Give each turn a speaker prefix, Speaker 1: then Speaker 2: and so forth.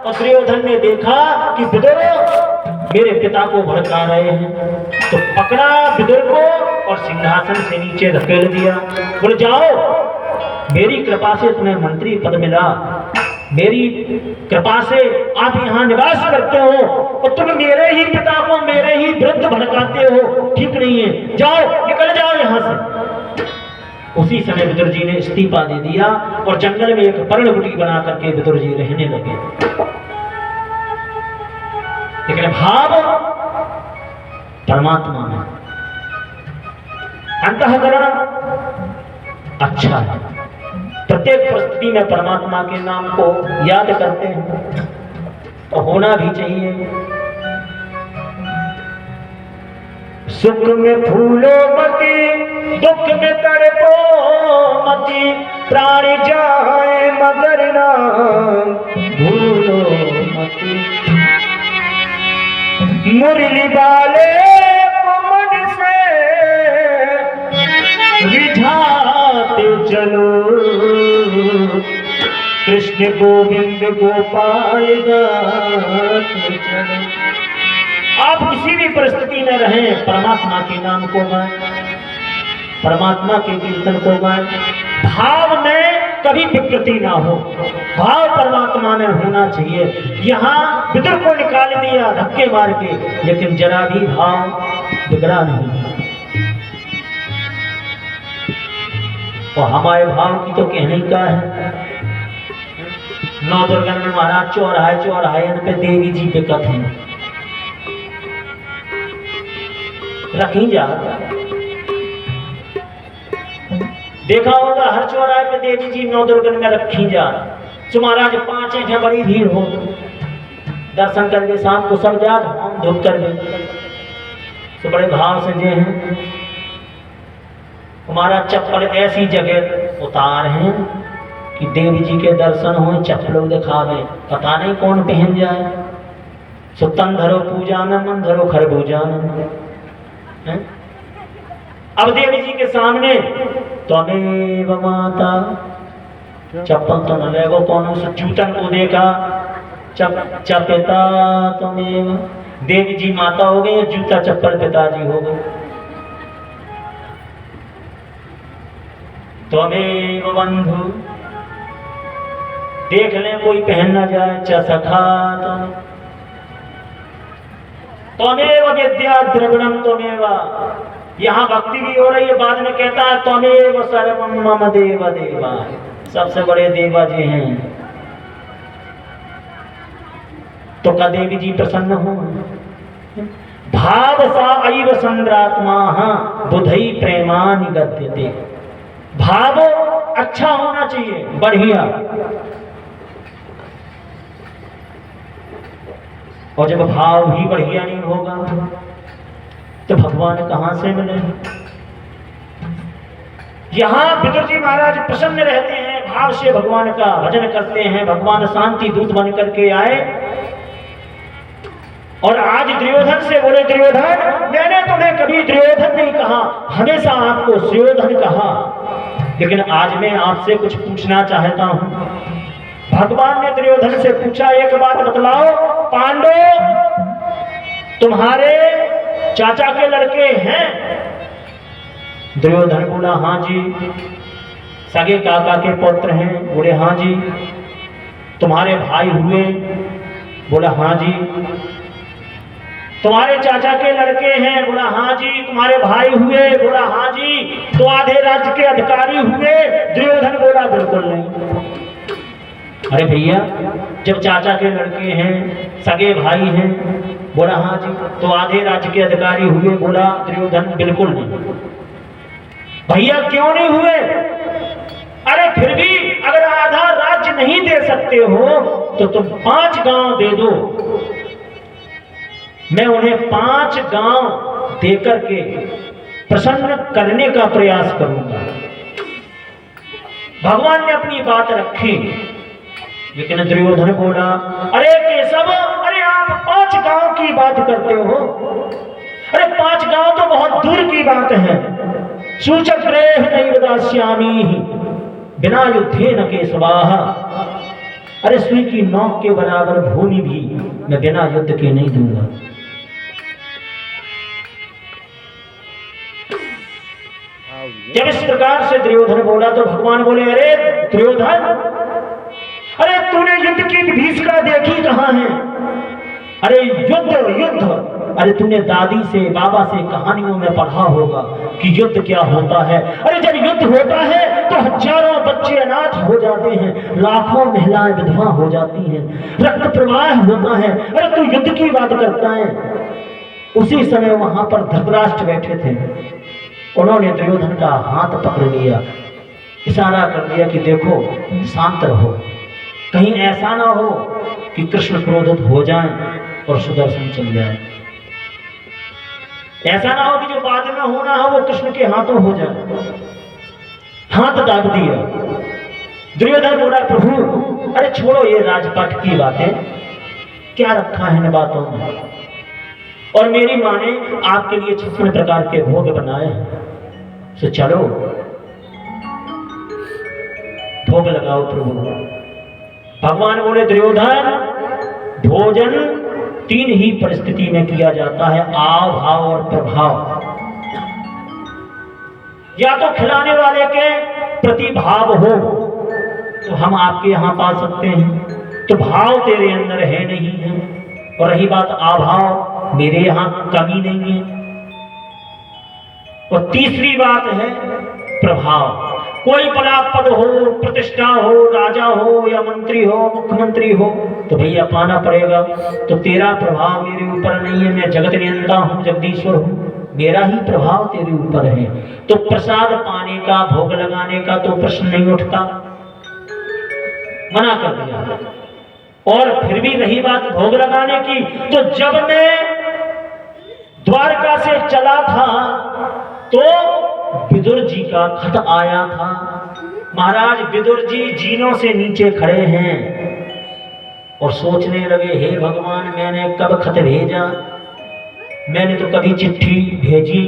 Speaker 1: और दुर्योधन ने देखा कि विदुर मेरे पिता को भड़का रहे हैं, तो पकड़ा विदुर को और सिंहासन से नीचे धकेल दिया। बोले जाओ, मेरी कृपा से तुम्हें मंत्री पद मिला, मेरी कृपा से आप यहाँ निवास करते हो और तुम मेरे ही पिता को मेरे ही विरुद्ध भड़काते हो, ठीक नहीं है, जाओ निकल जाओ यहाँ से। उसी समय विदुर जी ने इस्तीफा दे दिया और जंगल में एक पर्णकुटी बना करके विदुर जी रहने लगे। लेकिन भाव परमात्मा में, अंतःकरण अच्छा है। प्रत्येक परिस्थिति में परमात्मा के नाम को याद करते हैं तो होना भी चाहिए। सुख में फूलो मती, दुख में तड़पो मती, प्राण जाए मगर नाम भूलो मती। मुरली वाले को मन से रिझाते चलो, कृष्ण गोविंद गोपाल गाते चलो। आप किसी भी परिस्थिति में रहें, परमात्मा के नाम को गाएं, परमात्मा के कीर्तन को गाएं। भाव में कभी विकृति ना हो, भाव परमात्मा में होना चाहिए। यहाँ विदुर को निकाल दिया धक्के मार के, लेकिन जरा भी भाव बिगड़ा नहीं। तो हमारे भाव की तो कहने का है। नवदुर्गन में महाराज चौराहे पे देवी जी पे कथन रखी जा, देखा होगा हर चौराहे पे देवी जी नवदुर्गन में रखी जा। तो महाराज 5 हैं, बड़ी भीड़ हो, दर्शन करके शाम को सब जा धूप कर ले, तो बड़े भाव से जे हैं। हमारा चप्पल ऐसी जगह उतार हैं कि देवी जी के दर्शन हो, चप्पलों दिखावे, पता नहीं कौन पहन जाए। सुतन धरो पूजा में, मन धरो खरबूजा में। अब देवी जी के सामने त्वमेव माता, चप्पल तो न लेगो, कौन से जूतन को देखा, पिता त्वमेव। देवी जी माता हो गई, जूता चप्पल पिताजी हो गए। त्वमेव बंधु, देख ले कोई पहन ना जाए, सखा त्वमेव विद्या द्रविणम त्वमेव। यहाँ भक्ति भी हो रही है, बाद में कहता है त्वमेव सर्वम मम देव देवा, सबसे बड़े देवा जी हैं। तो का देवी जी प्रसन्न हो। भाव सा अइव संद्रात्मा बुधई प्रेमानि गद्यते। भाव अच्छा होना चाहिए, बढ़िया। और जब भाव भी बढ़िया नहीं होगा तो भगवान कहां से मिले। यहां विदुर जी महाराज प्रसन्न रहते हैं, भाव से भगवान का भजन करते हैं। भगवान शांति दूत बन करके आए और आज दुर्योधन से बोले, दुर्योधन मैंने तुम्हें कभी दुर्योधन नहीं कहा, हमेशा आपको सुयोधन कहा, लेकिन आज मैं आपसे कुछ पूछना चाहता हूं। भगवान ने दुर्योधन से पूछा, एक बात बतलाओ, पांडव तुम्हारे चाचा के लड़के हैं? दुर्योधन बोला हाँ जी। सगे काका के पुत्र हैं? बोले हाँ जी। तुम्हारे भाई हुए? बोला हाँ जी। तुम्हारे चाचा के लड़के हैं? बोला हाँ जी। तुम्हारे भाई हुए? बोला हाँ जी। तो आधे राज्य के अधिकारी हुए? दुर्योधन बोला बिल्कुल नहीं। अरे भैया, जब चाचा के लड़के हैं, सगे भाई हैं, बोला हाँ जी। तो आधे राज्य के अधिकारी हुए? बोला दुर्योधन बिल्कुल नहीं। भैया क्यों नहीं हुए? अरे फिर भी अगर आधा राज्य नहीं दे सकते हो तो तुम 5 गांव दे दो, मैं उन्हें 5 गांव देकर के प्रसन्न करने का प्रयास करूंगा। भगवान ने अपनी बात रखी, लेकिन दुर्योधन बोला अरे केशव, अरे आप 5 गांव की बात करते हो? अरे 5 गांव तो बहुत दूर की बात है। सूचक्रेह नैव दास्यामि बिना युद्धे न केशवाः। अरे सुई की नोक के बराबर भूमि भी मैं बिना युद्ध के नहीं दूंगा। जब इस प्रकार से दुर्योधन बोला तो भगवान बोले, अरे दुर्योधन, अरे तूने युद्ध की विभीषिका देखी कहाँ है? अरे युद्ध युद्ध, अरे तूने दादी से बाबा से कहानियों में पढ़ा होगा कि युद्ध क्या होता है। अरे जब युद्ध होता है तो हजारों बच्चे अनाथ हो जाते हैं, लाखों महिलाएं विधवा हो जाती हैं, रक्त प्रवाह होता है। अरे तू युद्ध की बात करता है। उसी समय वहां पर धृतराष्ट्र बैठे थे, उन्होंने दुर्योधन का हाथ पकड़ लिया, इशारा कर दिया कि देखो शांत रहो, कहीं ऐसा ना हो कि कृष्ण क्रोधित हो जाएं और सुदर्शन चल जाए, ऐसा ना हो कि जो बाद में होना हो वो कृष्ण के हाथों हो जाए। हाथ दाब दिया। दुर्योधन बोला, प्रभु अरे छोड़ो ये राजपाट की बातें, क्या रखा है इन बातों में, और मेरी माँ ने आपके लिए 56 प्रकार के भोग बनाए हैं, तो चलो भोग लगाओ प्रभु। भगवान बोले, दुर्योधन भोजन 3 ही परिस्थिति में किया जाता है, आव भाव और प्रभाव। या तो खिलाने वाले के प्रति भाव हो तो हम आपके यहां पा सकते हैं, तो भाव तेरे अंदर है नहीं है, और रही बात अभाव, मेरे यहां कमी नहीं है। और तीसरी बात है प्रभाव। कोई बड़ा पद हो, प्रतिष्ठा हो, राजा हो या मंत्री हो, मुख्यमंत्री हो, तो भैया पाना पड़ेगा। तो तेरा प्रभाव मेरे ऊपर नहीं है, मैं जगत नियंता हूं, जगदीश्वर हूं, मेरा ही प्रभाव तेरे ऊपर है। तो प्रसाद पाने का, भोग लगाने का तो प्रश्न नहीं उठता, मना कर दिया। और फिर भी रही बात भोग लगाने की, तो जब मैं द्वारका से चला था तो विदुर जी का खत आया था। महाराज विदुर जी जीनों से नीचे खड़े हैं और सोचने लगे, हे भगवान मैंने कब खत भेजा, मैंने तो कभी चिट्ठी भेजी